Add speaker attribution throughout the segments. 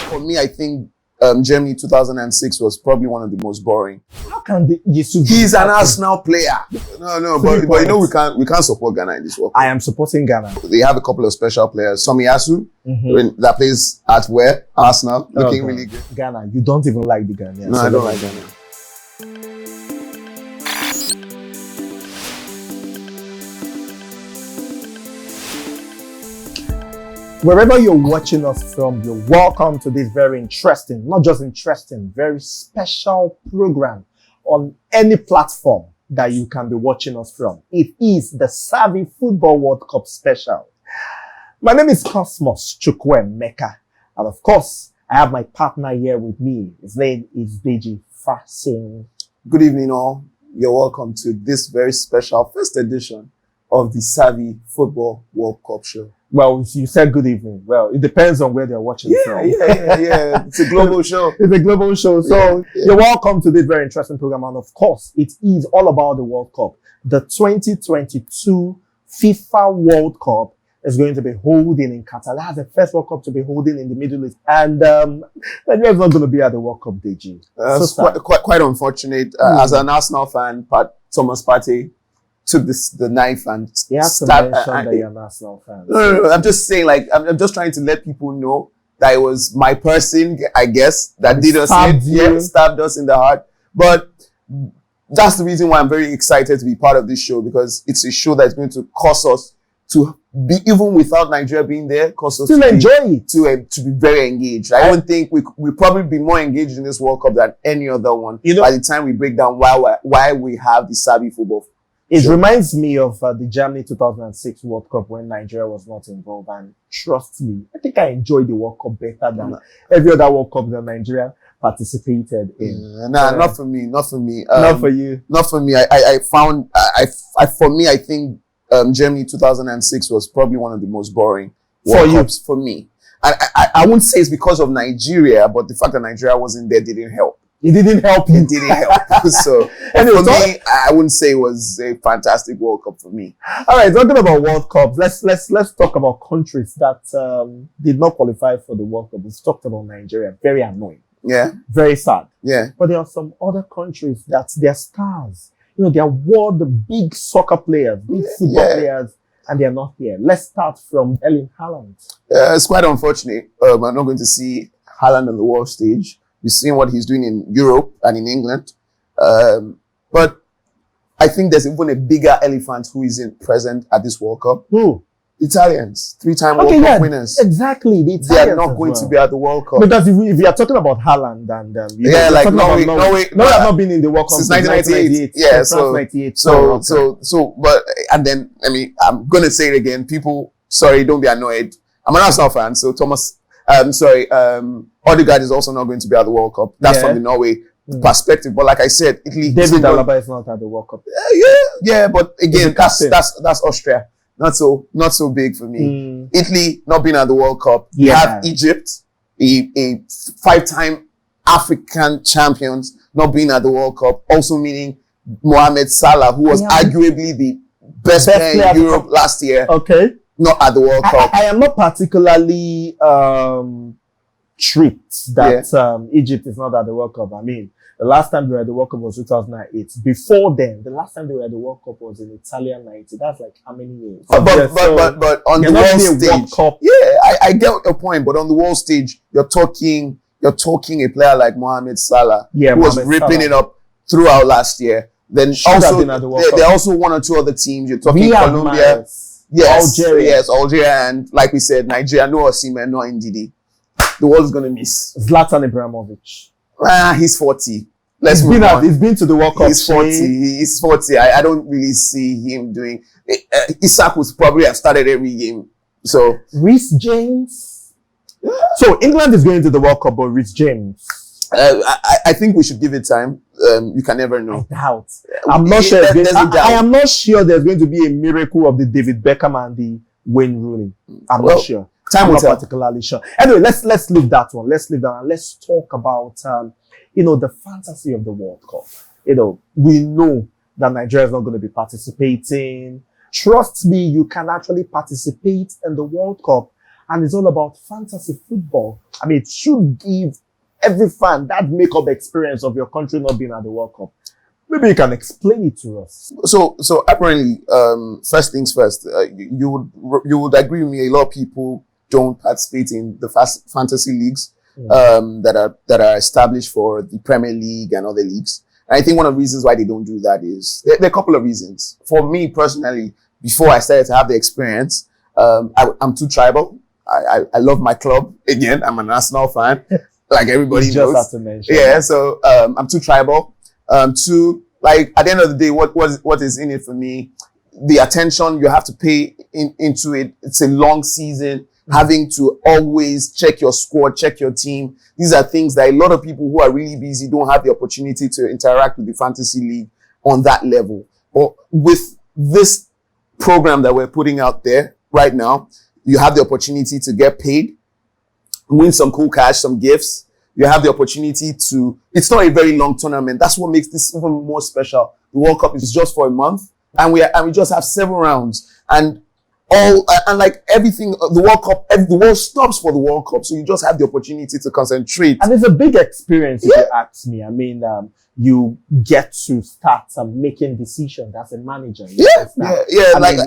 Speaker 1: For me, I think Germany 2006 was probably one of the most boring.
Speaker 2: How can they?
Speaker 1: He's an Arsenal player. No, but you know we can't support Ghana in this World Cup.
Speaker 2: I am supporting Ghana.
Speaker 1: They have a couple of special players. Somiyasu, that plays at where? Arsenal, looking really good.
Speaker 2: Ghana, you don't even like the Ghanaians.
Speaker 1: No, I don't like Ghana.
Speaker 2: Wherever you're watching us from, you're welcome to this very interesting, not just interesting, very special program on any platform that you can be watching us from. It is the Savvy Football World Cup special. My name is Cosmos Chukwuemeka, and of course, I have my partner here with me. His name is Deji Fasin.
Speaker 1: Good evening, all. You're welcome to this very special first edition of the Savvy Football World Cup show.
Speaker 2: Well, you said good evening. Well, it depends on where they're watching from.
Speaker 1: Yeah. It's a global show.
Speaker 2: It's a global show. So you're welcome to this very interesting program. And of course, it is all about the World Cup. The 2022 FIFA World Cup is going to be holding in Qatar. That's the first World Cup to be holding in the Middle East. And Nigeria's not going to be at the World Cup, DG.
Speaker 1: It's quite unfortunate. As an Arsenal fan, Thomas Partey took the knife and
Speaker 2: stabbed. That you're an Arsenal fan.
Speaker 1: No. I'm just saying, I'm just trying to let people know that it was my person, I guess, that did us in. Stabbed us in the heart. But that's the reason why I'm very excited to be part of this show, because it's a show that's going to cause us to be, even without Nigeria being there, cause us to be very engaged. I don't think we'll probably be more engaged in this World Cup than any other one. By the time we break down why we have the Savvy football.
Speaker 2: It reminds me of the Germany 2006 World Cup when Nigeria was not involved. And trust me, I think I enjoyed the World Cup better than every other World Cup that Nigeria participated in.
Speaker 1: Not for me. Not for me.
Speaker 2: Not for you.
Speaker 1: Not for me. For me, I think Germany 2006 was probably one of the most boring World Cups for me. I wouldn't say it's because of Nigeria, but the fact that Nigeria wasn't there didn't help.
Speaker 2: It didn't help you.
Speaker 1: It didn't help. So anyway, for me, I wouldn't say it was a fantastic World Cup for me.
Speaker 2: All right, talking about World Cups, let's talk about countries that did not qualify for the World Cup. We've talked about Nigeria. Very annoying.
Speaker 1: Yeah.
Speaker 2: Very sad.
Speaker 1: Yeah.
Speaker 2: But there are some other countries that they're stars. They are big soccer players, big football players, and they are not here. Let's start from Erling Haaland.
Speaker 1: It's quite unfortunate. I'm not going to see Haaland on the world stage. We've seen what he's doing in Europe and in England. But I think there's even a bigger elephant who isn't present at this World Cup.
Speaker 2: Who?
Speaker 1: Italians. 3-time World Cup winners.
Speaker 2: Exactly. The Italians
Speaker 1: they are not going to be at the World Cup.
Speaker 2: Because if you are talking about Haaland and Norway have not been in the World Cup
Speaker 1: since 1998. Yeah, and then, I'm going to say it again. People, sorry, don't be annoyed. I'm an Arsenal fan, so Odegaard is also not going to be at the World Cup. That's from the Norway perspective. But like I said, Italy.
Speaker 2: David Alaba is not at the World Cup.
Speaker 1: Yeah. But again, that's Austria. Not so big for me. Italy not being at the World Cup. You have Egypt, a 5-time African champions, not being at the World Cup. Also meaning Mohamed Salah, who was arguably the best player in Europe last year.
Speaker 2: Okay.
Speaker 1: Not at the World Cup.
Speaker 2: I am not particularly tripped that Egypt is not at the World Cup. The last time they were at the World Cup was 2008. Before then, the last time they were at the World Cup was in Italia 90. That's like how many years?
Speaker 1: But on the world stage,
Speaker 2: World Cup.
Speaker 1: I get your point. But on the world stage, you're talking a player like Mohamed Salah, who was ripping it up throughout last year. Then also, there are also one or two other teams. You're talking Colombia. Algeria, and like we said, Nigeria, no Osimhen, no Ndidi. The world's gonna miss
Speaker 2: Zlatan Ibrahimovic.
Speaker 1: He's 40.
Speaker 2: He's been to the World Cup.
Speaker 1: He's 40. I don't really see him doing. Isak would probably have started every game. So
Speaker 2: Reece James. So England is going to the World Cup, but Reece James.
Speaker 1: I think we should give it time. You can never know.
Speaker 2: I doubt. I'm not sure. I am not sure there's going to be a miracle of the David Beckham and the Wayne Rooney. I'm not sure.
Speaker 1: Time will tell.
Speaker 2: Particularly sure. Anyway, let's leave that one. Let's leave that one. Let's talk about the fantasy of the World Cup. We know that Nigeria is not going to be participating. Trust me, you can actually participate in the World Cup and it's all about fantasy football. I mean, it should give every fan that make-up experience of your country not being at the World Cup. Maybe you can explain it to us.
Speaker 1: So apparently, first things first, you would agree with me. A lot of people don't participate in the fantasy leagues that are established for the Premier League and other leagues. And I think one of the reasons why they don't do that is there are a couple of reasons. For me personally, before I started to have the experience, I'm too tribal. I love my club. Again, I'm an Arsenal fan, like everybody knows.
Speaker 2: Just have to mention.
Speaker 1: Yeah, so I'm too tribal. Two, like at the end of the day, what is in it for me? The attention you have to pay into it. It's a long season. Having to always check your squad, check your team. These are things that a lot of people who are really busy don't have the opportunity to interact with the fantasy league on that level. But with this program that we're putting out there right now, you have the opportunity to get paid, win some cool cash, some gifts. You have the opportunity to, it's not a very long tournament. That's what makes this even more special. The World Cup is just for a month, and we just have 7 rounds, and like everything, the World Cup, the world stops for the World Cup. So you just have the opportunity to concentrate.
Speaker 2: And it's a big experience, if you ask me. I mean, you get to start making decisions as a manager.
Speaker 1: Like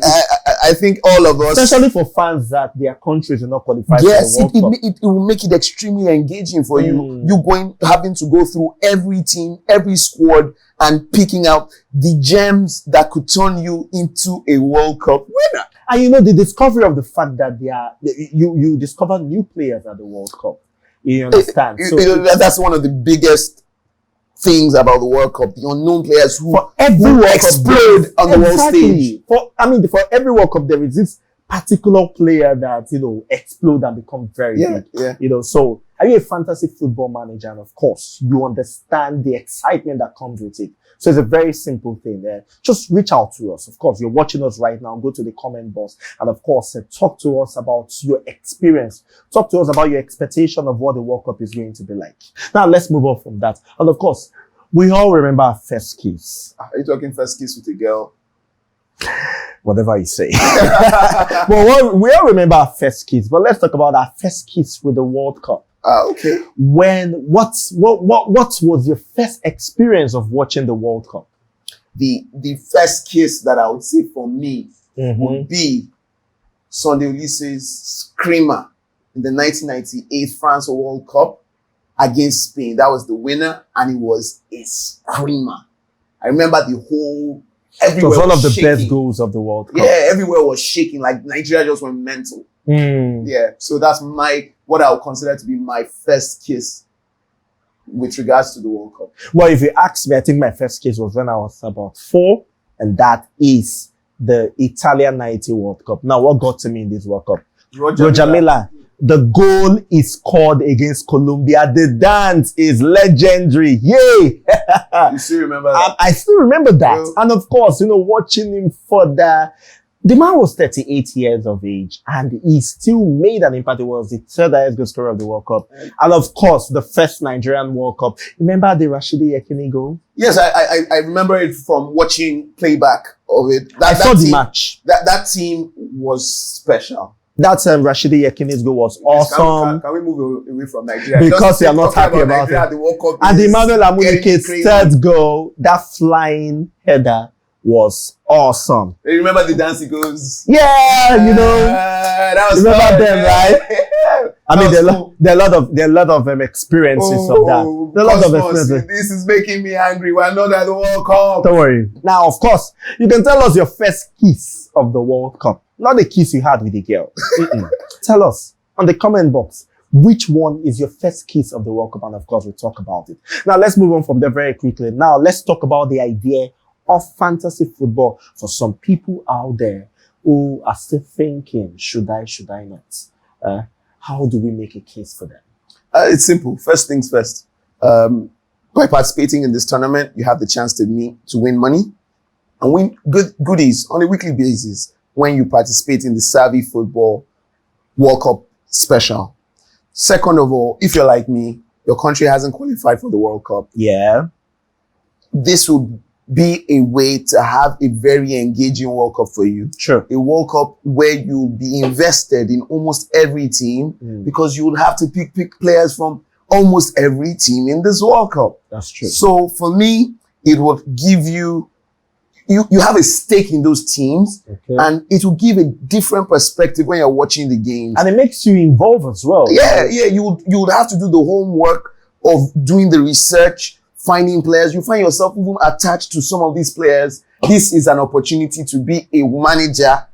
Speaker 1: I think all of us,
Speaker 2: especially for fans that their countries are not qualified for the World Cup.
Speaker 1: It will make it extremely engaging for you. You having to go through every team, every squad, and picking out the gems that could turn you into a World Cup winner.
Speaker 2: And the discovery of the fact that you discover new players at the World Cup. You understand?
Speaker 1: That's one of the biggest things about the World Cup. The unknown players who
Speaker 2: explode
Speaker 1: on the world stage.
Speaker 2: For every World Cup, there is this particular player that, explode and become very big.
Speaker 1: Yeah.
Speaker 2: So are you a fantasy football manager? And of course, you understand the excitement that comes with it. So it's a very simple thing there. Just reach out to us. Of course, you're watching us right now. Go to the comment box and of course, talk to us about your experience. Talk to us about your expectation of what the World Cup is going to be like. Now, let's move on from that. And of course, we all remember our first kiss.
Speaker 1: Are you talking first kiss with a girl?
Speaker 2: Whatever you say. Well, we all remember our first kiss, but let's talk about our first kiss with the World Cup.
Speaker 1: Okay.
Speaker 2: What was your first experience of watching the World Cup?
Speaker 1: The first kiss that I would say for me would be Sunday Ulisse's screamer in the 1998 France World Cup against Spain. That was the winner, and it was a screamer. I remember everywhere. It was
Speaker 2: one of the best goals of the World Cup.
Speaker 1: Yeah, everywhere was shaking. Like Nigeria just went mental. Yeah, so that's what I would consider to be my first kiss with regards to the World Cup.
Speaker 2: Well, if you ask me, I think my first kiss was when I was about 4, and that is the Italian 90 World Cup. Now, what got to me in this World Cup? Roger Milla. The goal is scored against Colombia. The dance is legendary. Yay!
Speaker 1: You still remember that?
Speaker 2: I still remember that. And of course, watching him for the man was 38 years of age and he still made an impact. It was the 3rd highest goal scorer of the World Cup. And of course, the first Nigerian World Cup. Remember the Rashidi Yekini goal?
Speaker 1: Yes, I remember it from watching playback of it.
Speaker 2: I saw the match.
Speaker 1: That team was special.
Speaker 2: That Rashidi Yekini's goal was awesome.
Speaker 1: Can we move away from Nigeria?
Speaker 2: Because you're not happy about it.
Speaker 1: The World Cup
Speaker 2: and Emmanuel Amunike's 3rd goal, that flying header, was awesome.
Speaker 1: You remember the dance he goes?
Speaker 2: Yeah,
Speaker 1: that was
Speaker 2: remember
Speaker 1: fun,
Speaker 2: them, right? I mean, there are a lot of experiences of that. There are a lot of experiences.
Speaker 1: This is making me angry. We're not at the World Cup.
Speaker 2: Don't worry. Now, of course, you can tell us your first kiss of the World Cup. Not the kiss you had with a girl. Tell us on the comment box, which one is your first kiss of the World Cup? And of course, we'll talk about it. Now, let's move on from there very quickly. Now, let's talk about the idea of fantasy football for some people out there who are still thinking, should I not? How do we make a case for them?
Speaker 1: It's simple. First things first. By participating in this tournament, you have the chance to win money and win goodies on a weekly basis when you participate in the Savvy Football World Cup special. Second of all, if you're like me, your country hasn't qualified for the World Cup.
Speaker 2: Yeah.
Speaker 1: This will be a way to have a very engaging World Cup for you.
Speaker 2: Sure.
Speaker 1: A World Cup where you'll be invested in almost every team because you would have to pick players from almost every team in this World Cup.
Speaker 2: That's true.
Speaker 1: So for me, it would give you have a stake in those teams, and it will give a different perspective when you're watching the games.
Speaker 2: And it makes you involved as well.
Speaker 1: Yeah, yeah. You would have to do the homework of doing the research, finding players. You find yourself even attached to some of these players. This is an opportunity to be a manager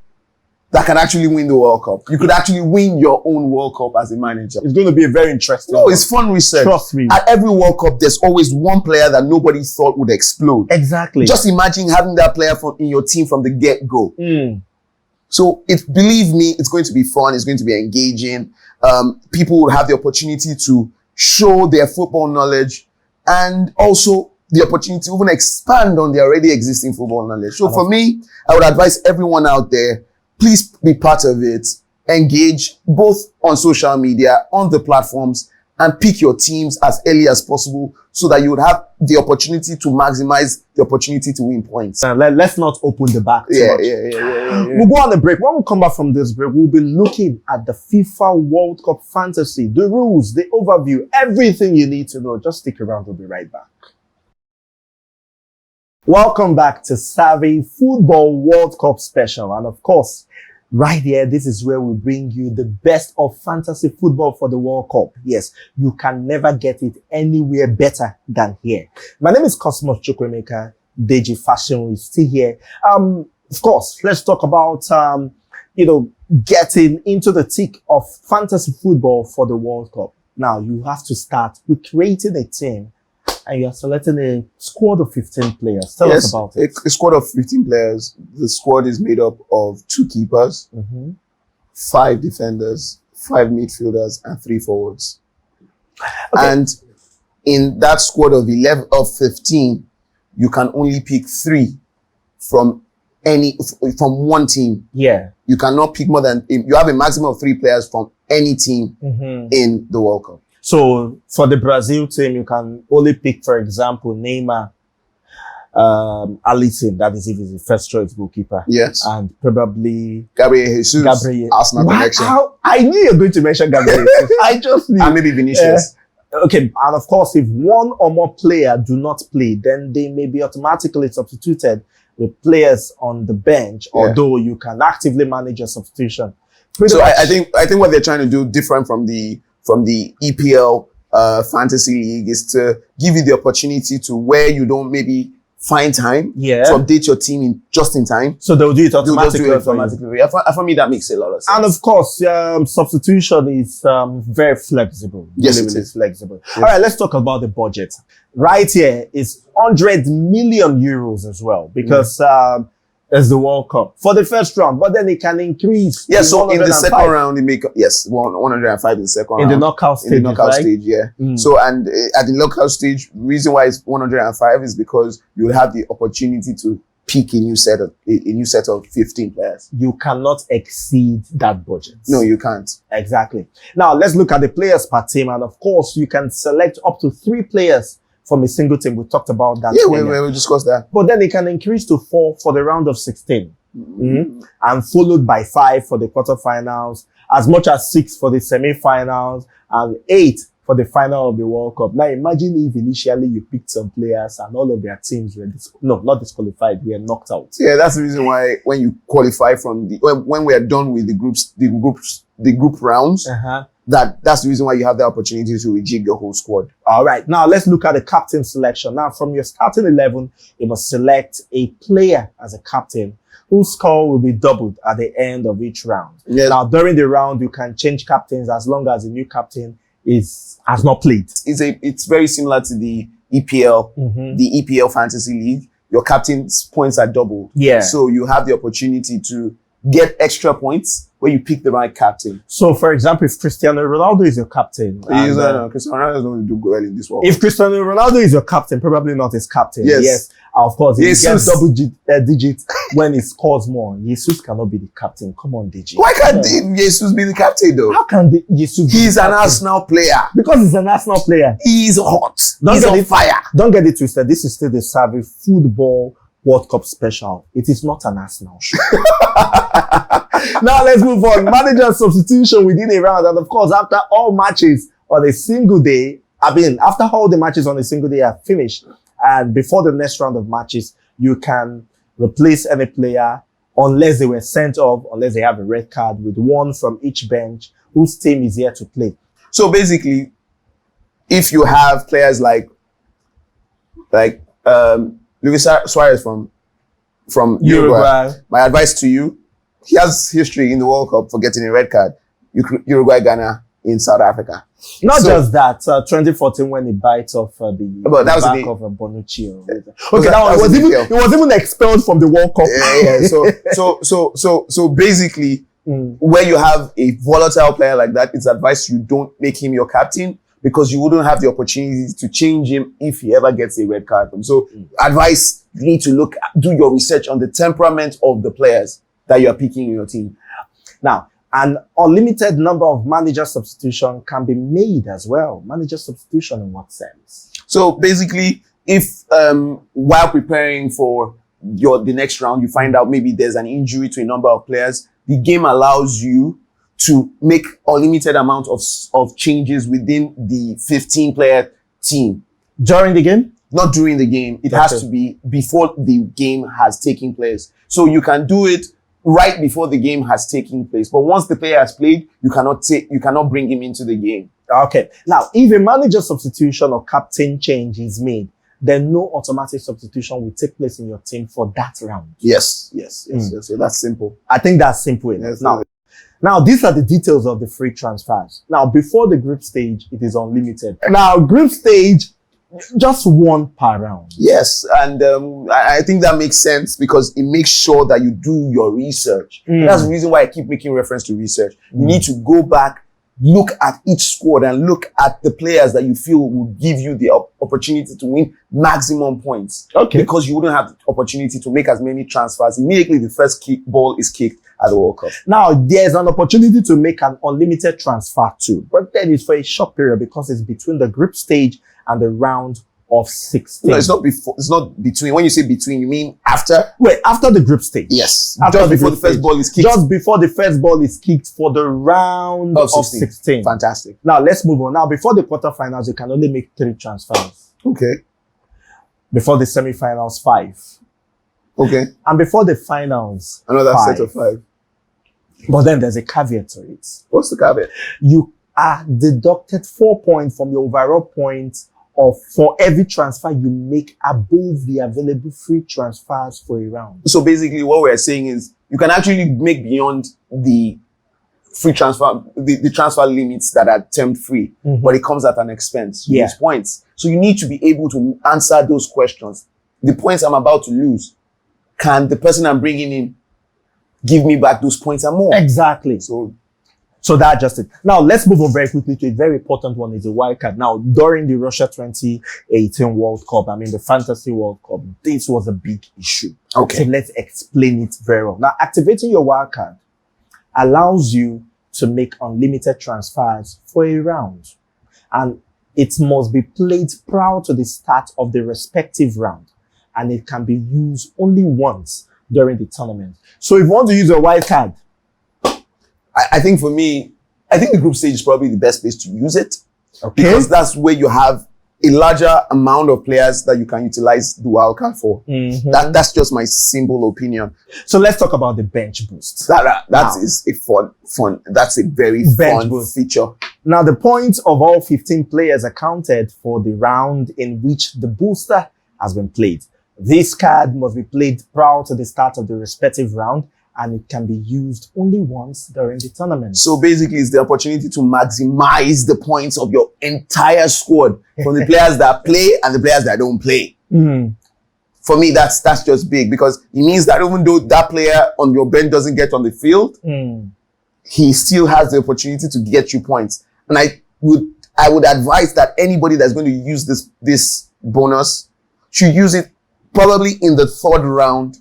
Speaker 1: that can actually win the World Cup. You could actually win your own World Cup as a manager.
Speaker 2: It's going to be a very interesting
Speaker 1: one. It's fun research.
Speaker 2: Trust me.
Speaker 1: At every World Cup, there's always one player that nobody thought would explode.
Speaker 2: Exactly.
Speaker 1: Just imagine having that player in your team from the get-go. So believe me, it's going to be fun. It's going to be engaging. People will have the opportunity to show their football knowledge and also the opportunity to even expand on their already existing football knowledge. So for me, I would advise everyone out there, please be part of it. Engage both on social media, on the platforms, and pick your teams as early as possible so that you would have the opportunity to maximize the opportunity to win points.
Speaker 2: And let's not open the back too much. We'll go on the break. When we come back from this break, we'll be looking at the FIFA World Cup fantasy, the rules, the overview, everything you need to know. Just stick around. We'll be right back. Welcome back to Savvy Football World Cup Special. And of course, right here, this is where we bring you the best of fantasy football for the World Cup. Yes, you can never get it anywhere better than here. My name is Cosmos Chukwemeka. Deji Fashion is still here. Of course, let's talk about, getting into the thick of fantasy football for the World Cup. Now, you have to start with creating a team, and you are selecting a squad of 15 players. Tell us about it.
Speaker 1: A squad of 15 players. The squad is made up of 2 keepers, 5 defenders, 5 midfielders, and 3 forwards. And in that squad of 15, you can only pick 3 from one team.
Speaker 2: Yeah.
Speaker 1: You cannot pick more than, you have a maximum of 3 players from any team in the World Cup.
Speaker 2: So for the Brazil team, you can only pick, for example, Neymar, Alisson, that is if he's the first choice goalkeeper.
Speaker 1: Yes.
Speaker 2: And probably
Speaker 1: Gabriel Jesus, Arsenal connection.
Speaker 2: I knew you were going to mention Gabriel Jesus. I just knew.
Speaker 1: And maybe Vinicius.
Speaker 2: Okay. And of course, if one or more player do not play, then they may be automatically substituted with players on the bench, although you can actively manage your substitution.
Speaker 1: So I think what they're trying to do different from the EPL fantasy league is to give you the opportunity to where you don't maybe find time to update your team just in time.
Speaker 2: So they'll do it automatically.
Speaker 1: They'll just do it automatically. For me, that makes a lot of sense.
Speaker 2: And of course, substitution is very flexible.
Speaker 1: Yes, it is
Speaker 2: flexible. Yes. All right, let's talk about the budget. Right here is 100 million euros as well, because as the World Cup for the first round, but then it can increase.
Speaker 1: Yeah, so in the second round, it make 105 in the second round.
Speaker 2: In the knockout stage,
Speaker 1: stage, yeah. So and at the knockout stage, reason why it's 105 is because you'll have the opportunity to pick a new set of 15 players.
Speaker 2: You cannot exceed that budget.
Speaker 1: No, you can't.
Speaker 2: Exactly. Now let's look at the players per team, and of course, you can select up to 3 players from a single team. We talked about that.
Speaker 1: Yeah, we discussed that.
Speaker 2: But then it can increase to 4 for the round of 16. And followed by 5 for the quarterfinals, as much as 6 for the semi-finals, and 8 for the final of the World Cup. Now imagine if initially you picked some players and all of their teams were not disqualified, were knocked out.
Speaker 1: Yeah, that's the reason why when you qualify from when we are done with the group rounds, that's the reason why you have the opportunity to rejig the whole squad.
Speaker 2: All right. Now let's look at the captain selection. Now from your starting 11, you must select a player as a captain whose score will be doubled at the end of each round. Yeah. Now during the round, you can change captains as long as the new captain has not played.
Speaker 1: It's very similar to the EPL, the EPL fantasy league. Your captain's points are doubled.
Speaker 2: Yeah.
Speaker 1: So you have the opportunity to get extra points where you pick the right captain.
Speaker 2: So, for example, if Cristiano Ronaldo is your captain,
Speaker 1: Cristiano Ronaldo is going to do well in this world.
Speaker 2: If Cristiano Ronaldo is your captain, probably not his captain.
Speaker 1: Yes.
Speaker 2: Of course, he
Speaker 1: Jesus.
Speaker 2: gets double digits when he scores more. Jesus cannot be the captain. Come on, DJ.
Speaker 1: Why can't Jesus be the captain though?
Speaker 2: How can Jesus be
Speaker 1: He's
Speaker 2: the
Speaker 1: an
Speaker 2: captain?
Speaker 1: Arsenal player.
Speaker 2: Because he's an Arsenal player.
Speaker 1: He's hot.
Speaker 2: Don't
Speaker 1: He's
Speaker 2: get
Speaker 1: on
Speaker 2: it-
Speaker 1: fire.
Speaker 2: Don't get it twisted. This is still the Savvy Football World Cup special. It is not an Arsenal show. Now let's move on. Manager substitution within a round. And of course, after all matches on a single day, after all the matches on a single day are finished, and before the next round of matches, you can replace any player unless they were sent off, unless they have a red card, with one from each bench whose team is here to play.
Speaker 1: So basically, if you have players like Luis Suarez from Uruguay, my advice to you, he has history in the World Cup for getting a red card. Uruguay, Ghana, in South Africa.
Speaker 2: Not just that, 2014 when he bites off the
Speaker 1: that was
Speaker 2: back
Speaker 1: the-
Speaker 2: of Bonucci.
Speaker 1: Okay,
Speaker 2: It was even expelled from the World Cup.
Speaker 1: Yeah. So basically, where you have a volatile player like that, it's advised you don't make him your captain because you wouldn't have the opportunity to change him if he ever gets a red card. So advice, you need to do your research on the temperament of the players that you are picking in your team.
Speaker 2: Now, an unlimited number of manager substitution can be made as well. Manager substitution in what sense?
Speaker 1: So basically, if while preparing for the next round, you find out maybe there's an injury to a number of players, the game allows you to make unlimited amount of changes within the 15-player team.
Speaker 2: During the game?
Speaker 1: Not during the game. It has to be before the game has taken place. So you can do it right before the game has taken place. But once the player has played, you cannot bring him into the game.
Speaker 2: Okay. Now, if a manager substitution or captain change is made, then no automatic substitution will take place in your team for that round.
Speaker 1: Yes. So that's simple.
Speaker 2: I think that's simple enough.
Speaker 1: Yes,
Speaker 2: Now, these are the details of the free transfers. Now, before the group stage, it is unlimited. Now, group stage, just one per round.
Speaker 1: Yes, and I think that makes sense because it makes sure that you do your research. That's the reason why I keep making reference to research. You need to go back, look at each squad and look at the players that you feel will give you the opportunity to win maximum points.
Speaker 2: Okay.
Speaker 1: Because you wouldn't have the opportunity to make as many transfers. Immediately the first ball is kicked at the World Cup.
Speaker 2: Now, there's an opportunity to make an unlimited transfer too, but then it's for a short period because it's between the group stage and the round of 16.
Speaker 1: No, it's not before. It's not between. When you say between, you mean after?
Speaker 2: Wait, after the group stage.
Speaker 1: Yes.
Speaker 2: After
Speaker 1: Just
Speaker 2: the
Speaker 1: before
Speaker 2: group
Speaker 1: the first
Speaker 2: stage.
Speaker 1: ball is kicked.
Speaker 2: Just before the first ball is kicked for the round of 16.
Speaker 1: Fantastic.
Speaker 2: Now, let's move on. Now, before the quarterfinals, you can only make 3 transfers.
Speaker 1: Okay.
Speaker 2: Before the semifinals, 5.
Speaker 1: Okay.
Speaker 2: And before the finals,
Speaker 1: Another
Speaker 2: 5.
Speaker 1: set of 5.
Speaker 2: But then there's a caveat to it.
Speaker 1: What's the caveat?
Speaker 2: You are deducted 4 points from your overall points for every transfer you make above the available free transfers for a round.
Speaker 1: So basically what we're saying is you can actually make beyond the free transfer, the transfer limits that are termed free, but it comes at an expense. You lose points. So you need to be able to answer those questions. The points I'm about to lose, can the person I'm bringing in give me back those points and more?
Speaker 2: Exactly. So that's just it. Now, let's move on very quickly to a very important one, is a wild card. Now, during the Russia 2018 World Cup, the Fantasy World Cup, this was a big issue.
Speaker 1: Okay.
Speaker 2: So let's explain it very well. Now, activating your wild card allows you to make unlimited transfers for a round. And it must be played prior to the start of the respective round. And it can be used only once during the tournament. So if you want to use a wild card,
Speaker 1: I think for me, I think the group stage is probably the best place to use it.
Speaker 2: Okay.
Speaker 1: Because that's where you have a larger amount of players that you can utilize the wildcard for. That's just my simple opinion.
Speaker 2: So let's talk about the bench boost.
Speaker 1: That is a fun. That's a very fun feature.
Speaker 2: Now, the points of all 15 players are counted for the round in which the booster has been played. This card must be played prior to the start of the respective round, and it can be used only once during the tournament.
Speaker 1: So basically, it's the opportunity to maximize the points of your entire squad from the players that play and the players that don't play. For me, that's just big because it means that even though that player on your bench doesn't get on the field, he still has the opportunity to get you points. And I would advise that anybody that's going to use this bonus should use it probably in the third round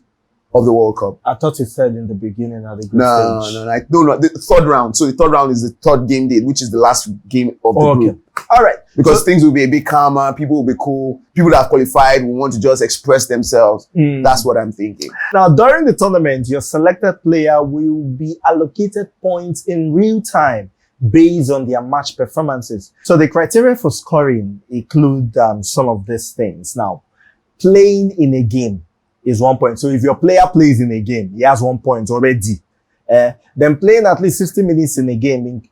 Speaker 1: of the World Cup.
Speaker 2: I thought you said in the beginning of the group stage.
Speaker 1: No, the third round. So the third round is the third game day, which is the last game of the group.
Speaker 2: All right.
Speaker 1: Because things will be a bit calmer, people will be cool, people that have qualified will want to just express themselves. That's what I'm thinking.
Speaker 2: Now, during the tournament, your selected player will be allocated points in real time based on their match performances. So the criteria for scoring include some of these things. Now, playing in a game is 1 point. So if your player plays in a game, he has 1 point already. Then playing at least 60 minutes in a game,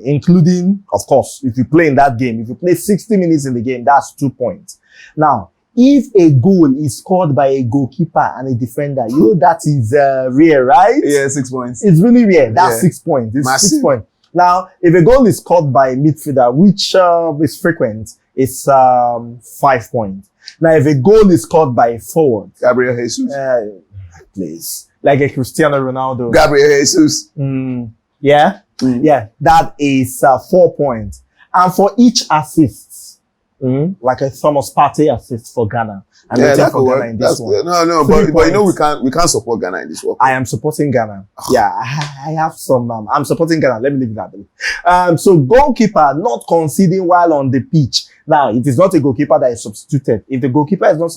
Speaker 2: including, of course, if you play in that game, if you play 60 minutes in the game, that's 2 points. Now, if a goal is scored by a goalkeeper and a defender, you know that is rare, right?
Speaker 1: Yeah, 6 points.
Speaker 2: It's really rare. That's 6 points. It's massive. 6 points. Now, if a goal is scored by a midfielder, which is frequent, it's 5 points. Now, if a goal is scored by a forward,
Speaker 1: Gabriel Jesus,
Speaker 2: please, like a Cristiano Ronaldo,
Speaker 1: Gabriel Jesus,
Speaker 2: yeah, that is 4 points. And for each assist, like a Thomas Partey assist for Ghana. I'm waiting for Ghana in this one.
Speaker 1: No, but you know we can't support Ghana in this World Cup.
Speaker 2: I am supporting Ghana. Yeah, I have some. I'm supporting Ghana. Let me leave it that way. So goalkeeper not conceding while on the pitch. Now it is not a goalkeeper that is substituted. If the goalkeeper is not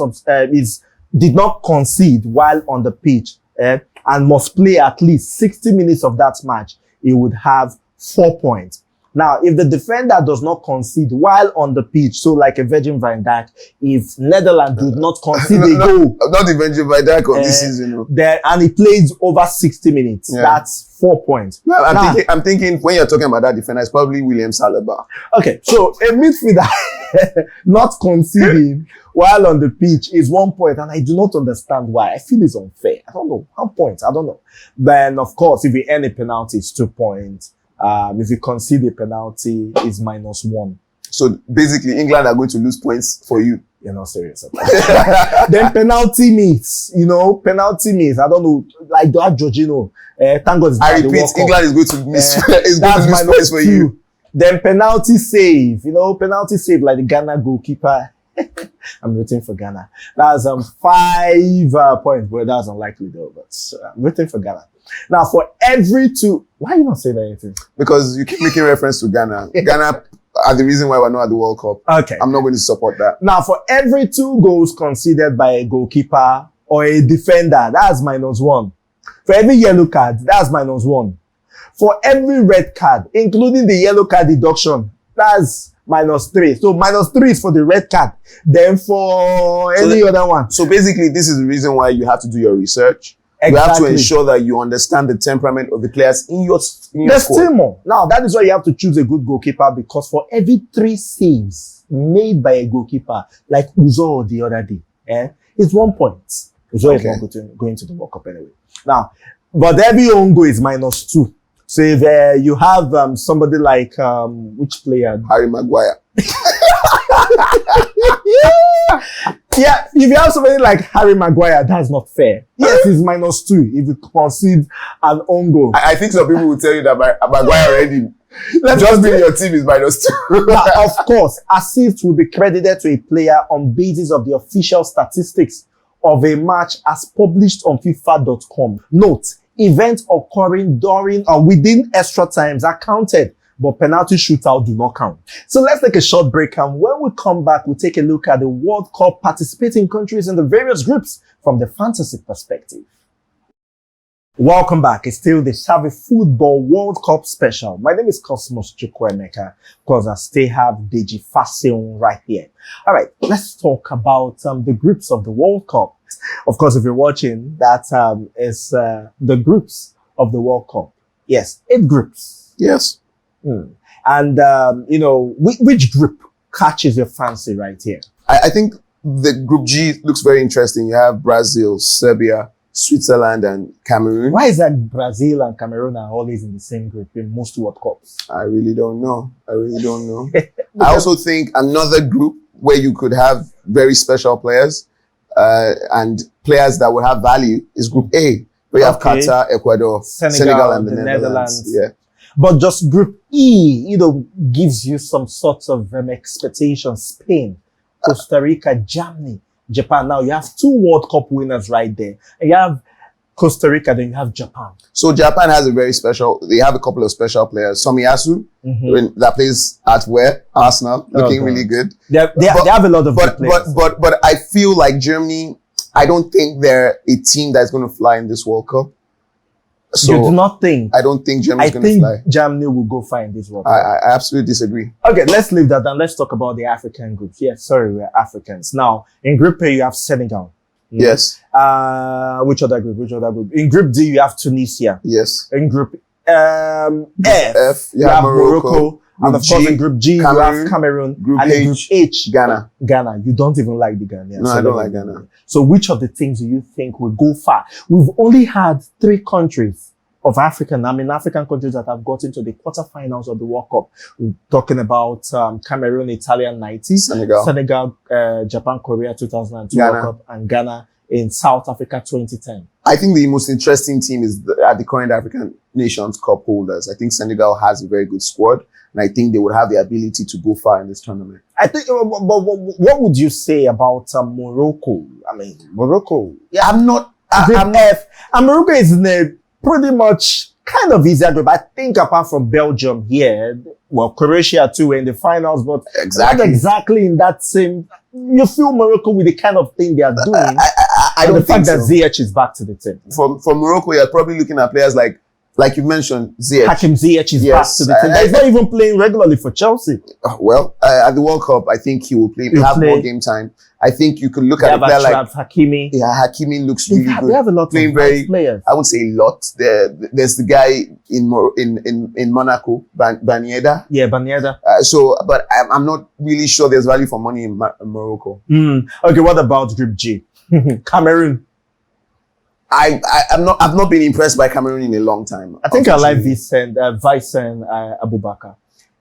Speaker 2: did not concede while on the pitch and must play at least 60 minutes of that match, he would have 4 points. Now, if the defender does not concede while on the pitch, so like a Virgin van Dijk, if Netherlands did not concede a goal,
Speaker 1: not the Virgin van Dijk of this season,
Speaker 2: and he plays over 60 minutes, that's 4 points.
Speaker 1: No, I'm thinking when you're talking about that defender, it's probably William Saliba.
Speaker 2: Okay, so a midfielder not conceding while on the pitch is 1 point, and I do not understand why. I feel it's unfair. I don't know. How points? I don't know. Then, of course, if you earn a penalty, it's 2 points. If you concede a penalty, it's -1.
Speaker 1: So basically, England are going to lose points for you.
Speaker 2: You're not serious about that. Then penalty meets. I don't know, like that Jorginho. Thank God.
Speaker 1: I repeat, England is going to miss.
Speaker 2: That's -2 for you. Then penalty save. Penalty save like the Ghana goalkeeper. I'm rooting for Ghana. That's 5 points, but that's unlikely though. But I'm rooting for Ghana. Now, for every 2, why are you not saying anything?
Speaker 1: Because you keep making reference to Ghana. Ghana are the reason why we're not at the World Cup.
Speaker 2: Okay.
Speaker 1: I'm not going to support that.
Speaker 2: Now, for every 2 goals conceded by a goalkeeper or a defender, that's -1. For every yellow card, that's -1. For every red card, including the yellow card deduction, that's -3. So -3 is for the red card. Then for any other one.
Speaker 1: So basically, this is the reason why you have to do your research.
Speaker 2: Exactly.
Speaker 1: You have to ensure that you understand the temperament of the players in your
Speaker 2: There's
Speaker 1: squad.
Speaker 2: still more. Now, that is why you have to choose a good goalkeeper, because for every 3 saves made by a goalkeeper, like Uzo the other day, it's 1 point. Uzo is not going to the World Cup anyway. Now, but every own goal is -2. So if you have somebody like, which player?
Speaker 1: Harry Maguire.
Speaker 2: Yeah, if you have somebody like Harry Maguire, that's not fair. Yes, it's -2 if you concede an own goal.
Speaker 1: I think some people will tell you that Maguire already, just being your team is -2.
Speaker 2: Now, of course, assists will be credited to a player on basis of the official statistics of a match as published on FIFA.com. Note, events occurring during or within extra times are counted, but penalty shootout do not count. So let's take a short break, and when we come back, we'll take a look at the World Cup participating countries in the various groups from the fantasy perspective. Welcome back. It's still the Savvy Football World Cup special. My name is Cosmos Chukwuemeka, because I still have Deji Faseun right here. All right, let's talk about the groups of the World Cup. Of course, if you're watching, that is the groups of the World Cup. Yes, 8 groups.
Speaker 1: Yes.
Speaker 2: And, which group catches your fancy right here?
Speaker 1: I think the Group G looks very interesting. You have Brazil, Serbia, Switzerland, and Cameroon.
Speaker 2: Why is that Brazil and Cameroon are always in the same group in most World Cups?
Speaker 1: I really don't know. I also think another group where you could have very special players and players that will have value is Group A, where you have Qatar, Ecuador, Senegal, and the Netherlands. Yeah.
Speaker 2: But just Group E, gives you some sorts of expectations. Spain, Costa Rica, Germany, Japan. Now you have 2 World Cup winners right there. And you have Costa Rica, then you have Japan.
Speaker 1: So Japan has they have a couple of special players. Somiyasu, that plays at Arsenal, looking really good.
Speaker 2: They have a lot of good players.
Speaker 1: But I feel like Germany, I don't think they're a team that's going to fly in this World Cup. So
Speaker 2: you do not think?
Speaker 1: I don't think Germany's going to fly.
Speaker 2: I think Germany will go far in this World Cup.
Speaker 1: I absolutely disagree.
Speaker 2: Okay, let's leave that down. Let's talk about the African groups. Yes, sorry, we're Africans. Now, in Group A, you have Senegal.
Speaker 1: Yes.
Speaker 2: Which other group? In Group D, you have Tunisia.
Speaker 1: Yes.
Speaker 2: In Group F, you have Morocco. And of course, in Group G, you have Cameroon. And in Group H,
Speaker 1: Ghana.
Speaker 2: You don't even like the Ghanaians.
Speaker 1: No, I don't like Ghana.
Speaker 2: So which of the things do you think will go far? We've only had 3 countries of African countries that have gotten to the quarterfinals of the World Cup. We're talking about Cameroon, Italia 90s, Senegal, Japan, Korea 2002 World Cup, and Ghana in South Africa 2010.
Speaker 1: I think the most interesting team is the current African Nations Cup holders. I think Senegal has a very good squad, and I think they would have the ability to go far in this tournament.
Speaker 2: I think, but what would you say about Morocco? I mean, Morocco.
Speaker 1: Yeah, I'm not.
Speaker 2: And Morocco is in a pretty much kind of easier group. I think apart from Belgium here, Croatia too were in the finals, but not exactly in that same. You feel Morocco with the kind of thing they are doing.
Speaker 1: I don't
Speaker 2: the fact
Speaker 1: think
Speaker 2: that Ziyech is back to the team.
Speaker 1: For Morocco, you're probably looking at players like you mentioned, Ziyech.
Speaker 2: Hakim Ziyech is back to the team. He's not even playing regularly for Chelsea.
Speaker 1: Well, at the World Cup, I think he will play. He'll have more game time. I think you could look at a player like
Speaker 2: Hakimi.
Speaker 1: Yeah, Hakimi looks really good.
Speaker 2: They have a lot of players.
Speaker 1: I would say a lot. There's the guy in Monaco, Banieda.
Speaker 2: Yeah, Banieda.
Speaker 1: But I'm not really sure there's value for money in Morocco.
Speaker 2: Okay, what about Group G? Cameroon.
Speaker 1: I've not been impressed by Cameroon in a long time.
Speaker 2: I think I like Vicent Abubakar.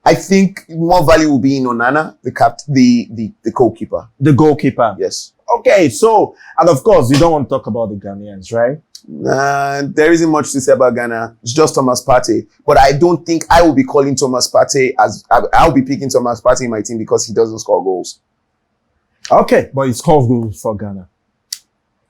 Speaker 1: I think more value will be in Onana, the goalkeeper.
Speaker 2: The goalkeeper.
Speaker 1: Yes.
Speaker 2: Okay, so, and of course, you don't want to talk about the Ghanaians, right?
Speaker 1: There isn't much to say about Ghana. It's just Thomas Partey. But I don't think I will be calling Thomas Partey I'll be picking Thomas Partey in my team because he doesn't score goals.
Speaker 2: Okay, but he scores goals for Ghana.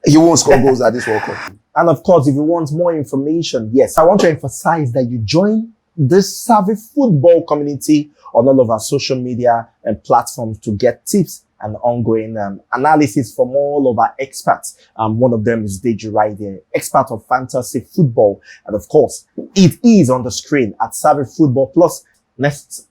Speaker 1: He won't score goals at this World Cup.
Speaker 2: And of course, if you want more information, yes, I want to emphasize that you join this Savvy Football community on all of our social media and platforms to get tips and ongoing analysis from all of our experts. One of them is Deji right there, expert of fantasy football. And of course, it is on the screen at Savvy Football Plus. Next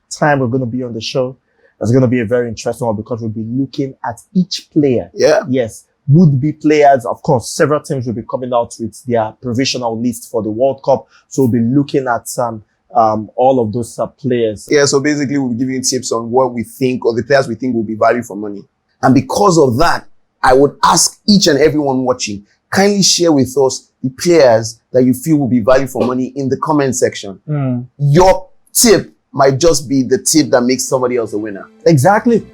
Speaker 2: time we're going to be on the show, it's going to be a very interesting one because we'll be looking at each player.
Speaker 1: Yeah.
Speaker 2: Yes. Would-be players. Of course, several teams will be coming out with their provisional list for the World Cup. So we'll be looking at all of those players.
Speaker 1: Yeah, so basically we'll be giving you tips on what we think or the players we think will be value for money. And because of that, I would ask each and everyone watching, kindly share with us the players that you feel will be value for money in the comment section. Your tip might just be the tip that makes somebody else a winner.
Speaker 2: Exactly.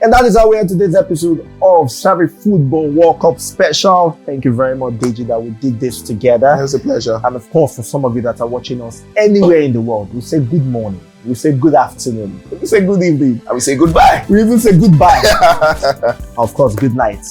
Speaker 2: And that is how we end today's episode of Savvy Football World Cup Special. Thank you very much, Deji, that we did this together.
Speaker 1: It was a pleasure.
Speaker 2: And of course, for some of you that are watching us anywhere in the world, we say good morning. We say good afternoon. We say good evening.
Speaker 1: And we say goodbye.
Speaker 2: We even say goodbye. Of course, good night.